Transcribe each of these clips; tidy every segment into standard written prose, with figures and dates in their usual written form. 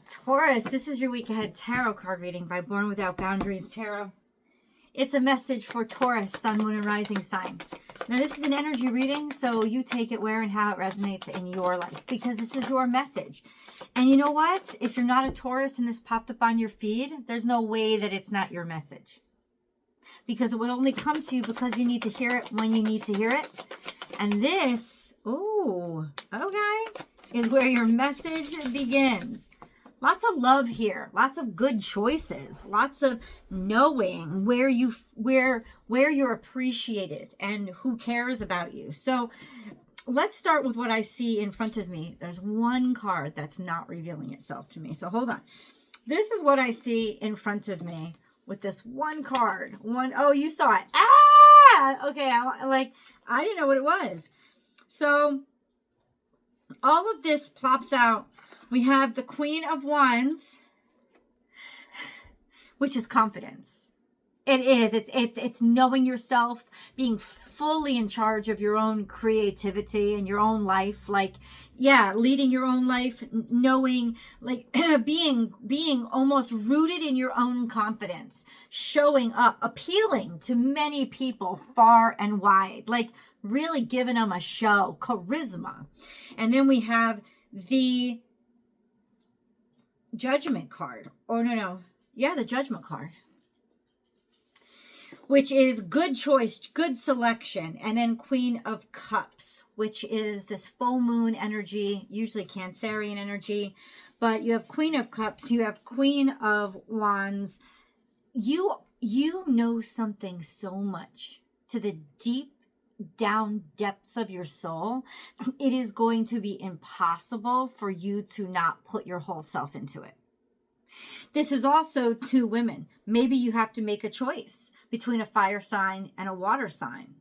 Taurus, this is your week ahead tarot card reading by Born Without Boundaries Tarot. It's a message for Taurus, Sun, Moon, and Rising sign. Now, this is an energy reading, so you take it where and how it resonates in your life, because this is your message. And you know what? If you're not a Taurus and this popped up on your feed, there's no way that it's not your message. Because it would only come to you because you need to hear it when you need to hear it. And this, is where your message begins. Lots of love here, lots of good choices, lots of knowing where you're appreciated and who cares about you. So let's start with what I see in front of me. There's one card that's not revealing itself to me. So hold on. This is what I see in front of me with this one card. Oh, you saw it. Okay, I didn't know what it was. So all of this plops out. We have the Queen of Wands, which is confidence. It is. It's knowing yourself, being fully in charge of your own creativity and your own life. Leading your own life, knowing, being almost rooted in your own confidence, showing up, appealing to many people far and wide, really giving them a show, charisma. And then we have the Judgment card. The Judgment card, which is good choice, good selection. And then Queen of Cups, which is this full moon energy, usually Cancerian energy. But you have Queen of Cups, you have Queen of Wands. You know something so much to the deep down depths of your soul. It is going to be impossible for you to not put your whole self into it. This is also two women. Maybe you have to make a choice between a fire sign and a water sign.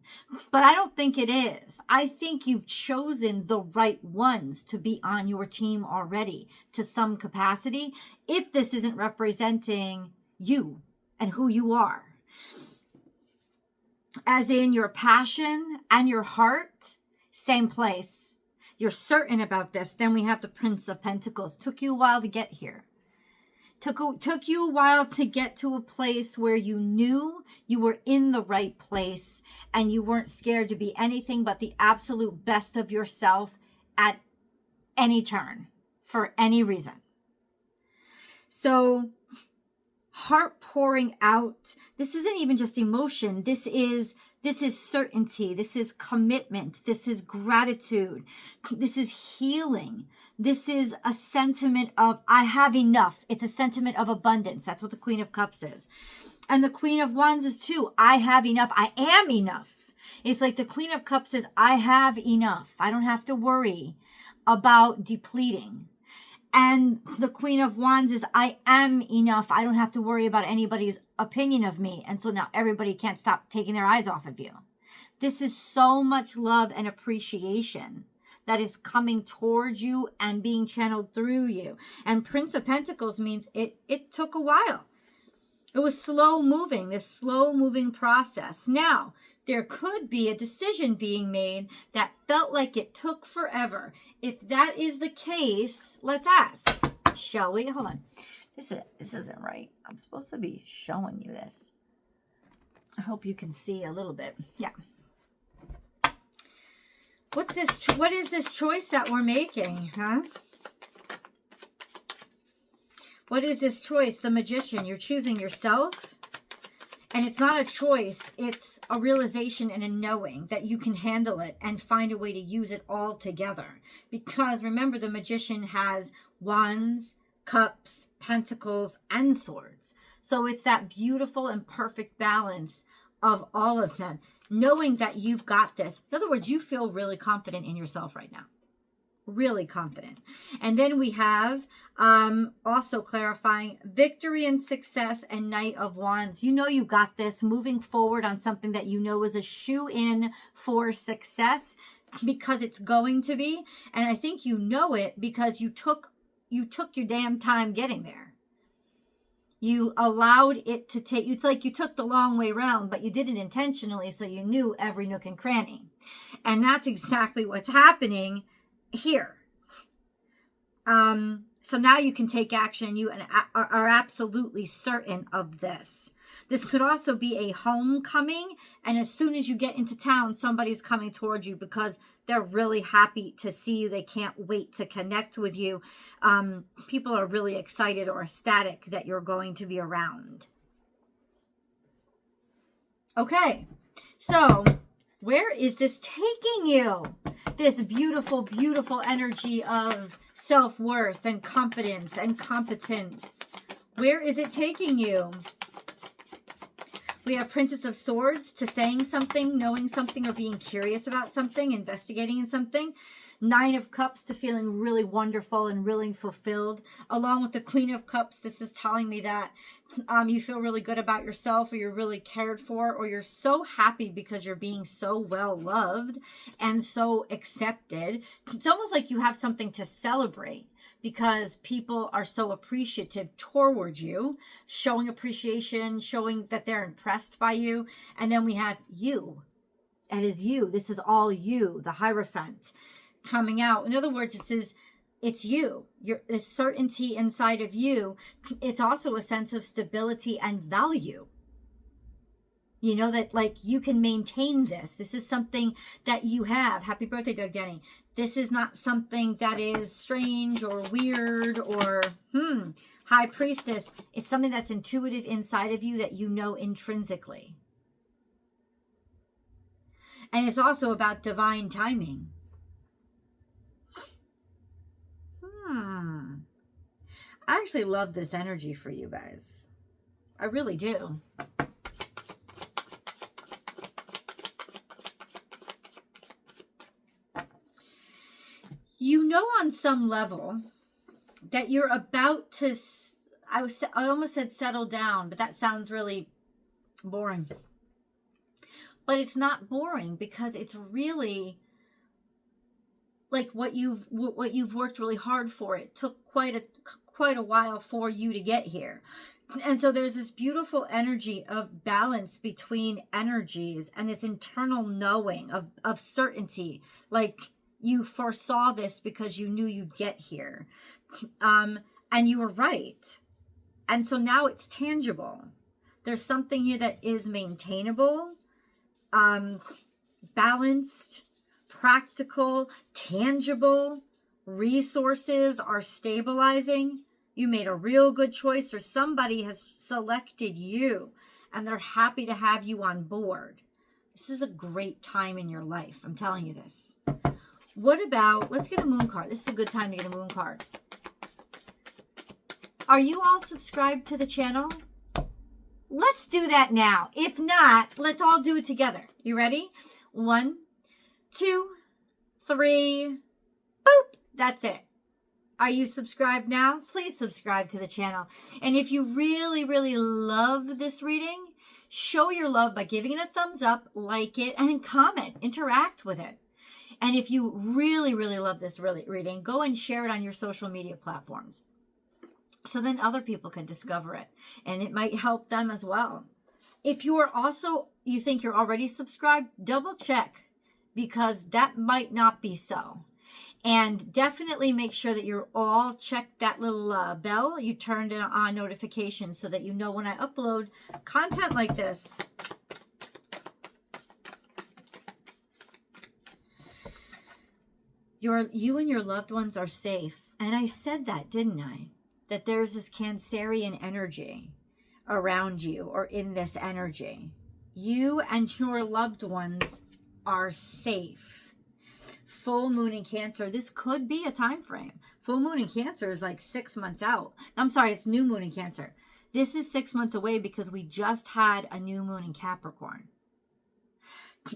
But I don't think it is. I think you've chosen the right ones to be on your team already to some capacity, if this isn't representing you and who you are. As in your passion and your heart, same place. You're certain about this. Then we have the Prince of Pentacles. Took you a while to get here. Took you a while to get to a place where you knew you were in the right place and you weren't scared to be anything but the absolute best of yourself at any turn, for any reason. So, heart pouring out. This isn't even just emotion. This is certainty. This is commitment. This is gratitude. This is healing. This is a sentiment of, I have enough. It's a sentiment of abundance. That's what the Queen of Cups is. And the Queen of Wands is too. I have enough. I am enough. It's like the Queen of Cups is, I have enough. I don't have to worry about depleting. And the Queen of Wands is, I am enough. I don't have to worry about anybody's opinion of me. And so now everybody can't stop taking their eyes off of you. This is so much love and appreciation that is coming towards you and being channeled through you. And Prince of Pentacles means it took a while. It was slow moving, this slow moving process. Now, there could be a decision being made that felt like it took forever. If that is the case, let's ask, shall we? Hold on. This isn't right. I'm supposed to be showing you this. I hope you can see a little bit. Yeah. What's this? What is this choice that we're making, huh? What is this choice? The Magician. You're choosing yourself. And it's not a choice, it's a realization and a knowing that you can handle it and find a way to use it all together. Because remember, the Magician has wands, cups, pentacles, and swords. So it's that beautiful and perfect balance of all of them. Knowing that you've got this. In other words, you feel really confident in yourself right now. Really confident. And then we have also clarifying victory and success and Knight of Wands. You know you got this, moving forward on something that you know is a shoe-in for success because it's going to be. And I think you know it because you took your damn time getting there. You allowed it to take, it's like you took the long way around, but you did it intentionally, so you knew every nook and cranny. And that's exactly what's happening here. So now you can take action. You are absolutely certain of this. This could also be a homecoming. And as soon as you get into town, somebody's coming towards you because they're really happy to see you. They can't wait to connect with you. People are really excited or ecstatic that you're going to be around. Okay, so where is this taking you? This beautiful, beautiful energy of self-worth and confidence and competence. Where is it taking you? We have Princess of Swords to saying something, knowing something, or being curious about something, investigating in something. Nine of Cups to feeling really wonderful and really fulfilled. Along with the Queen of Cups, this is telling me that you feel really good about yourself, or you're really cared for, or you're so happy because you're being so well loved and so accepted. It's almost like you have something to celebrate because people are so appreciative towards you, showing appreciation, showing that they're impressed by you. And then we have you. It is you. This is all you, the Hierophant coming out. In other words, this is, it's you. This certainty inside of you. It's also a sense of stability and value. You know that like you can maintain this. This is something that you have. Happy birthday, Doug Denny. This is not something that is strange or weird or High Priestess. It's something that's intuitive inside of you that you know intrinsically. And it's also about divine timing. I actually love this energy for you guys. I really do. You know on some level that you're about to, I almost said settle down, but that sounds really boring. But it's not boring because it's really like what you've worked really hard for. It took quite a while for you to get here. And so there's this beautiful energy of balance between energies and this internal knowing of certainty. Like you foresaw this because you knew you'd get here. And you were right. And so now it's tangible. There's something here that is maintainable, balanced, practical, tangible. Resources are stabilizing. You made a real good choice, or somebody has selected you and they're happy to have you on board. This is a great time in your life. I'm telling you this. What about, let's get a moon card. This is a good time to get a moon card. Are you all subscribed to the channel? Let's do that now. If not, let's all do it together. You ready? 1, 2, 3, boop. That's it. Are you subscribed now? Please subscribe to the channel. And if you really, really love this reading, show your love by giving it a thumbs up, like it, and comment, interact with it. And if you really, really love this reading, go and share it on your social media platforms. So then other people can discover it and it might help them as well. If you are also, you think you're already subscribed, double check because that might not be so. And definitely make sure that you're all checked that little bell. You turned on notifications so that you know when I upload content like this. You and your loved ones are safe. And I said that, didn't I? That there's this Cancerian energy around you or in this energy. You and your loved ones are safe. Full moon in Cancer. This could be a time frame. Full moon in Cancer is like 6 months out. I'm sorry, it's new moon in Cancer. This is 6 months away because we just had a new moon in Capricorn.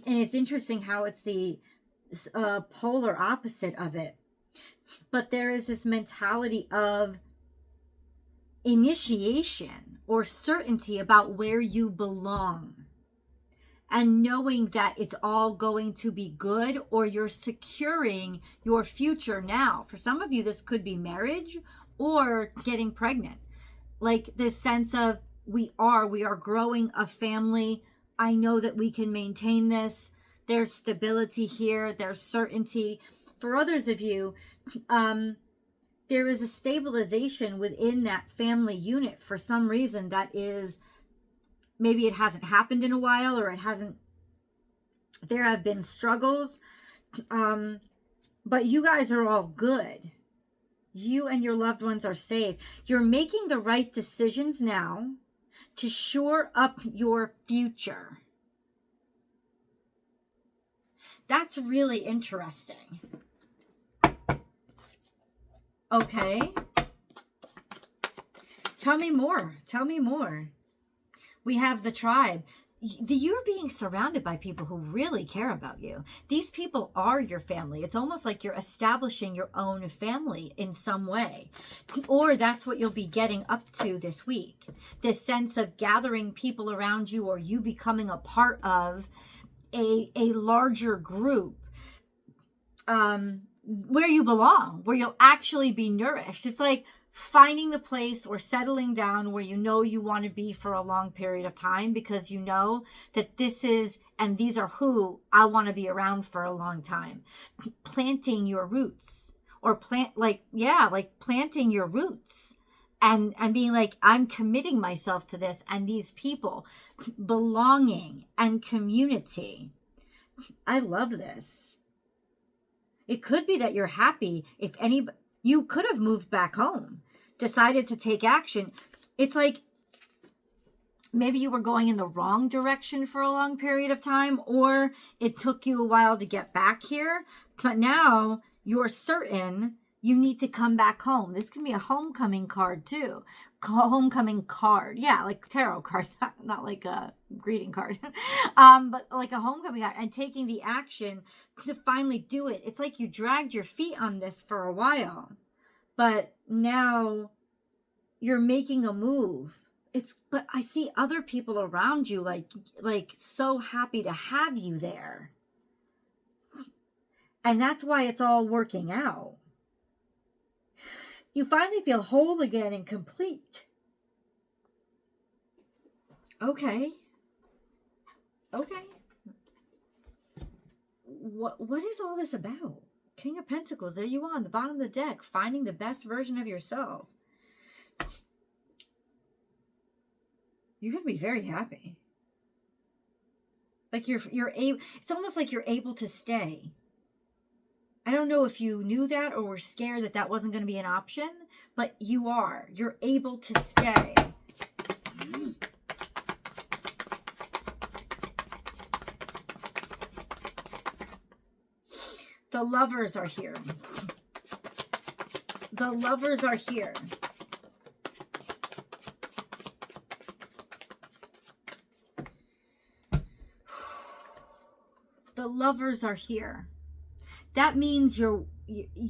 And it's interesting how it's the polar opposite of it. But there is this mentality of initiation or certainty about where you belong. And knowing that it's all going to be good, or you're securing your future now. For some of you, this could be marriage or getting pregnant. Like this sense of we are growing a family. I know that we can maintain this. There's stability here. There's certainty. For others of you, there is a stabilization within that family unit for some reason that is, maybe it hasn't happened in a while, or it hasn't, there have been struggles, but you guys are all good. You and your loved ones are safe. You're making the right decisions now to shore up your future. That's really interesting. Okay. Tell me more. Tell me more. We have the tribe. You're being surrounded by people who really care about you. These people are your family. It's almost like you're establishing your own family in some way. Or that's what you'll be getting up to this week. This sense of gathering people around you, or you becoming a part of a larger group where you belong, where you'll actually be nourished. It's like finding the place or settling down where you know you want to be for a long period of time, because you know that this is, and these are who I want to be around for a long time. Planting your roots, or planting your roots and being like, I'm committing myself to this and these people, belonging and community. I love this. It could be that you're happy if anybody, you could have moved back home, decided to take action. It's like maybe you were going in the wrong direction for a long period of time, or it took you a while to get back here, but now you're certain you need to come back home. This can be a homecoming card too. Homecoming card. Yeah, like tarot card, not like a greeting card. But like a homecoming card, and taking the action to finally do it. It's like you dragged your feet on this for a while, but now you're making a move. But I see other people around you like so happy to have you there. And that's why it's all working out. You finally feel whole again and complete. Okay. What is all this about? King of Pentacles, there you are on the bottom of the deck, finding the best version of yourself. You're going to be very happy. Like you're able, it's almost like you're able to stay. I don't know if you knew that or were scared that wasn't going to be an option, but you are. You're able to stay. The lovers are here. The lovers are here. The lovers are here. That means you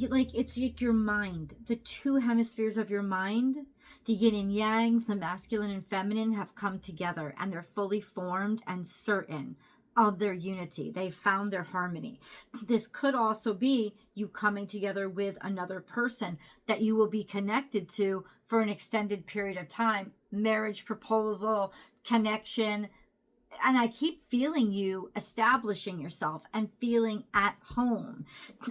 like, it's like your mind, the two hemispheres of your mind, the yin and yang, the masculine and feminine, have come together, and they're fully formed and certain of their unity. They found their harmony. This could also be you coming together with another person that you will be connected to for an extended period of time. Marriage proposal, connection. And I keep feeling you establishing yourself and feeling at home.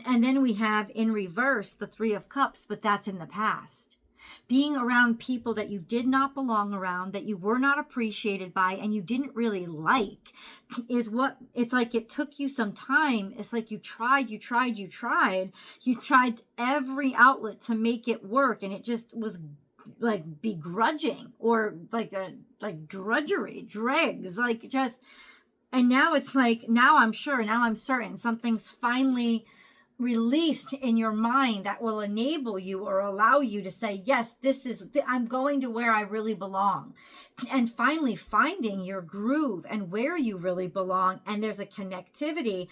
And then we have in reverse the Three of Cups, but that's in the past. Being around people that you did not belong around, that you were not appreciated by, and you didn't really like, is what it's like. It took you some time. It's like you tried every outlet to make it work, and it just was like begrudging, or like drudgery, dregs, like just, and now it's like, now I'm certain something's finally released in your mind that will enable you or allow you to say, yes, I'm going to where I really belong, and finally finding your groove and where you really belong. And there's a connectivity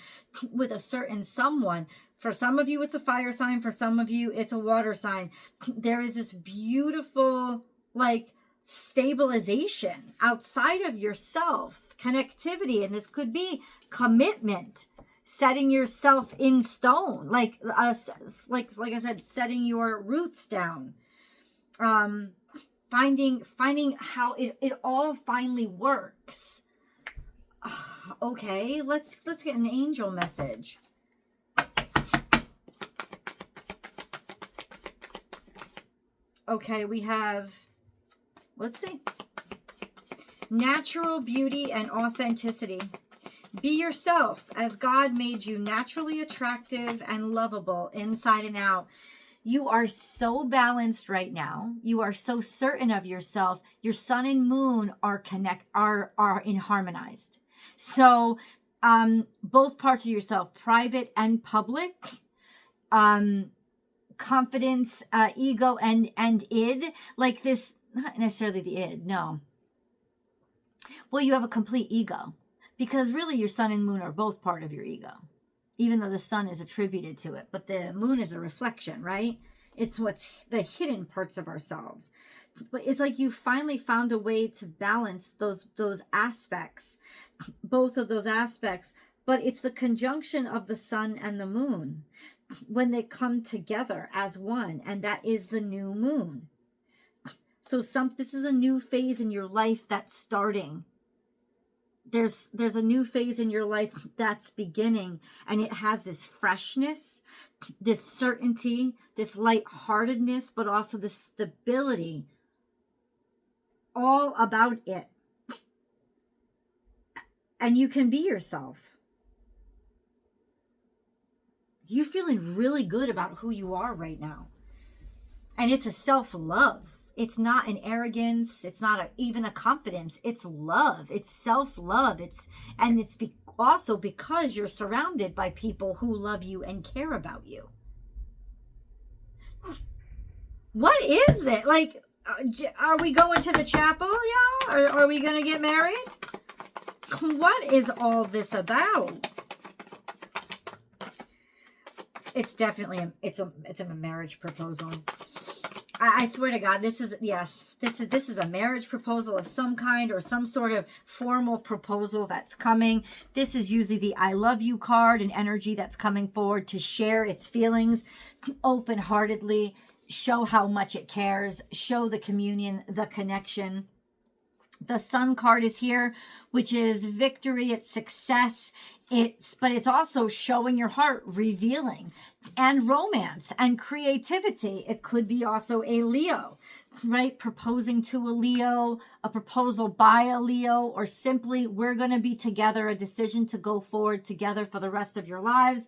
with a certain someone. For some of you, it's a fire sign. For some of you, it's a water sign. There is this beautiful, like, stabilization outside of yourself, connectivity. And this could be commitment, setting yourself in stone, like I said, setting your roots down, finding how it all finally works. Okay, let's get an angel message. Okay, we have, let's see, natural beauty and authenticity. Be yourself as God made you, naturally attractive and lovable inside and out. You are so balanced right now. You are so certain of yourself. Your sun and moon are in harmonized. So both parts of yourself, private and public, confidence, ego and id, like this, not necessarily the id, no. Well, you have a complete ego because really your sun and moon are both part of your ego, even though the sun is attributed to it, but the moon is a reflection, right? It's what's the hidden parts of ourselves. But it's like you finally found a way to balance those aspects, both of those aspects, but it's the conjunction of the sun and the moon when they come together as one, and that is the new moon. So this is a new phase in your life that's starting. There's a new phase in your life that's beginning, and it has this freshness, this certainty, this lightheartedness, but also the stability all about it. And you can be yourself. You're feeling really good about who you are right now. And it's a self-love. It's not an arrogance. It's not even a confidence. It's love. It's self-love. It's also because you're surrounded by people who love you and care about you. What is that? Like, are we going to the chapel, y'all? Or are we going to get married? What is all this about? It's definitely it's a marriage proposal. I swear to God, this is a marriage proposal of some kind, or some sort of formal proposal that's coming. This is usually the I love you card and energy that's coming forward to share its feelings open-heartedly, show how much it cares, show the communion, the connection. The Sun card is here, which is victory, it's success, but it's also showing your heart, revealing, and romance and creativity. It could be also a Leo, right? Proposing to a Leo, a proposal by a Leo, or simply we're going to be together, a decision to go forward together for the rest of your lives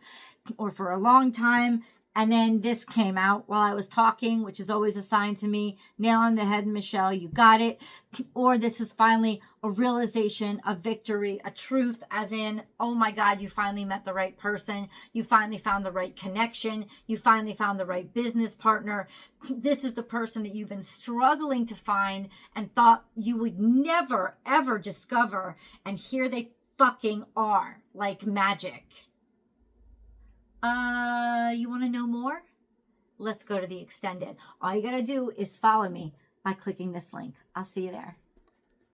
or for a long time. And then this came out while I was talking, which is always a sign to me. Nail on the head, Michelle, you got it. Or this is finally a realization, a victory, a truth, as in, oh my God, you finally met the right person. You finally found the right connection. You finally found the right business partner. This is the person that you've been struggling to find and thought you would never, ever discover. And here they fucking are, like magic. You want to know more? Let's go to the extended. All you got to do is follow me by clicking this link. I'll see you there.